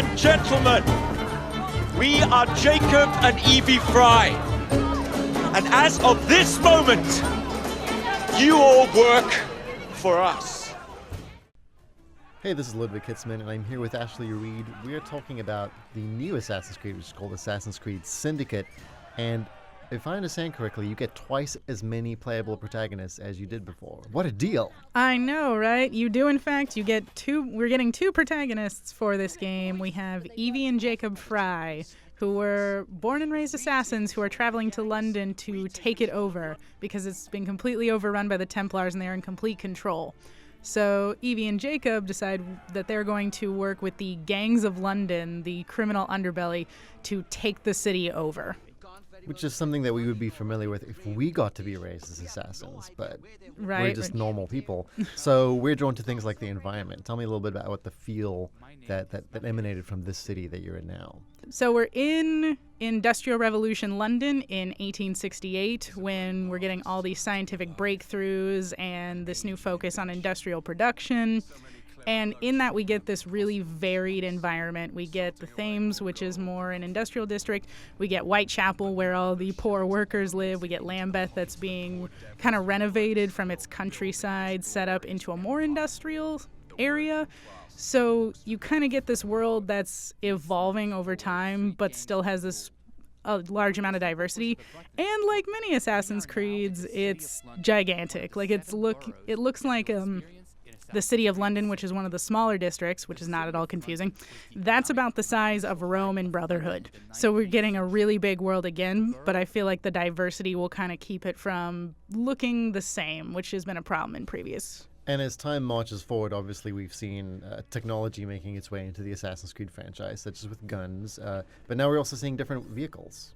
and gentlemen, we are Jacob and Evie Fry. And as of this moment, you all work for us. Hey, this is Ludwig and I'm here with Ashley Reed. We are talking about the new Assassin's Creed, which is called Assassin's Creed Syndicate. And if I understand correctly, you get twice as many playable protagonists as you did before. What a deal! I know, right? You do, in fact. You get two. We're getting two protagonists for this game. We have Evie and Jacob Fry, who were born and raised assassins who are traveling to London to take it over because it's been completely overrun by the Templars and they're in complete control. So Evie and Jacob decide that they're going to work with the gangs of London, the criminal underbelly, to take the city over. Which is something that we would be familiar with if we got to be raised as assassins, but we're just normal people. So we're drawn to things like the environment. Tell me a little bit about what the feel that emanated from this city that you're in now. So we're in Industrial Revolution London in 1868 when we're getting all these scientific breakthroughs and this new focus on industrial production. And in that, we get this really varied environment. We get the Thames, which is more an industrial district. We get Whitechapel, where all the poor workers live. We get Lambeth, that's being kind of renovated from its countryside, set up into a more industrial area. So you kind of get this world that's evolving over time, but still has a large amount of diversity. And like many Assassin's Creeds, it's gigantic. Like it looks like the city of London, which is one of the smaller districts, which is not at all confusing, that's about the size of Rome and Brotherhood. So we're getting a really big world again, but I feel like the diversity will kind of keep it from looking the same, which has been a problem in previous. And as time marches forward, obviously we've seen technology making its way into the Assassin's Creed franchise, such as with guns, but now we're also seeing different vehicles.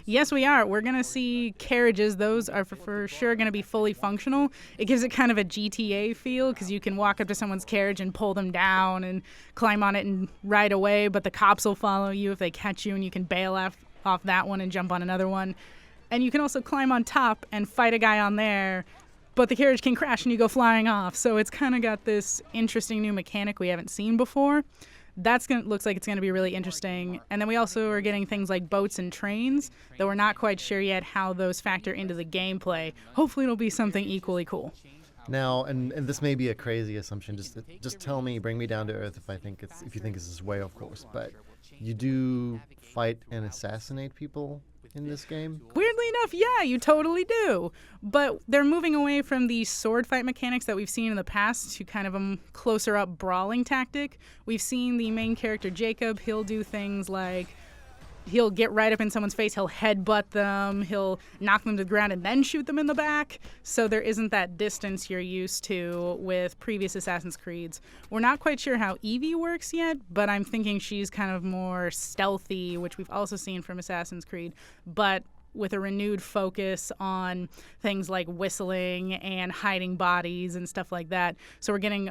Yes, we are. We're going to see carriages. Those are for sure going to be fully functional. It gives it kind of a GTA feel because you can walk up to someone's carriage and pull them down and climb on it and ride away, but the cops will follow you if they catch you, and you can bail off that one and jump on another one. And you can also climb on top and fight a guy on there, but the carriage can crash and you go flying off. So it's kind of got this interesting new mechanic we haven't seen before. Looks like it's going to be really interesting. And then we also are getting things like boats and trains, though we're not quite sure yet how those factor into the gameplay. Hopefully it'll be something equally cool. Now, and this may be a crazy assumption, just tell me, bring me down to earth if you think this is way off course, but you do fight and assassinate people in this game? Weirdly enough, yeah, you totally do. But they're moving away from the sword fight mechanics that we've seen in the past to kind of a closer up brawling tactic. We've seen the main character, Jacob, he'll do things like he'll get right up in someone's face, he'll headbutt them, he'll knock them to the ground and then shoot them in the back. So there isn't that distance you're used to with previous Assassin's Creeds. We're not quite sure how Evie works yet, but I'm thinking she's kind of more stealthy, which we've also seen from Assassin's Creed, but with a renewed focus on things like whistling and hiding bodies and stuff like that. So we're getting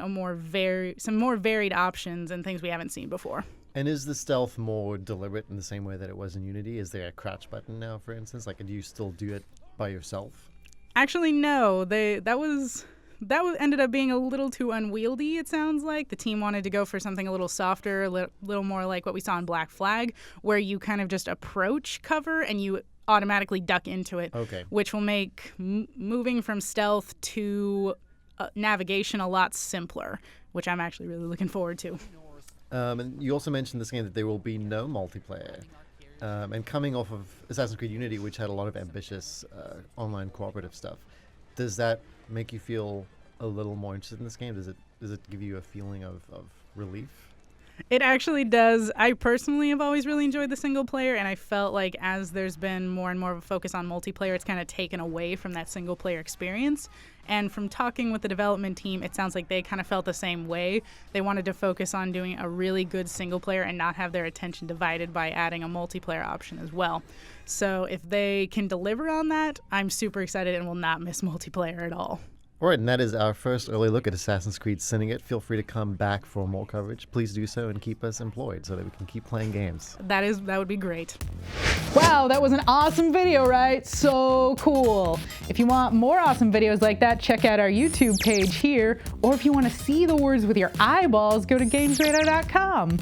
some more varied options and things we haven't seen before. And is the stealth more deliberate in the same way that it was in Unity? Is there a crouch button now, for instance? Like, do you still do it by yourself? Actually, no. That ended up being a little too unwieldy, it sounds like. The team wanted to go for something a little softer, a little more like what we saw in Black Flag, where you kind of just approach cover and you automatically duck into it, okay, which will make moving from stealth to navigation a lot simpler, which I'm actually really looking forward to. And you also mentioned this game that there will be no multiplayer. And coming off of Assassin's Creed Unity, which had a lot of ambitious online cooperative stuff, does that make you feel a little more interested in this game? Does it give you a feeling of relief? It actually does. I personally have always really enjoyed the single player, and I felt like as there's been more and more of a focus on multiplayer, it's kind of taken away from that single player experience. And from talking with the development team, it sounds like they kind of felt the same way. They wanted to focus on doing a really good single player and not have their attention divided by adding a multiplayer option as well. So if they can deliver on that, I'm super excited and will not miss multiplayer at all. All right, and that is our first early look at Assassin's Creed Syndicate. Feel free to come back for more coverage. Please do so and keep us employed so that we can keep playing games. That would be great. Wow, that was an awesome video, right? So cool. If you want more awesome videos like that, check out our YouTube page here. Or if you want to see the words with your eyeballs, go to GamesRadar.com.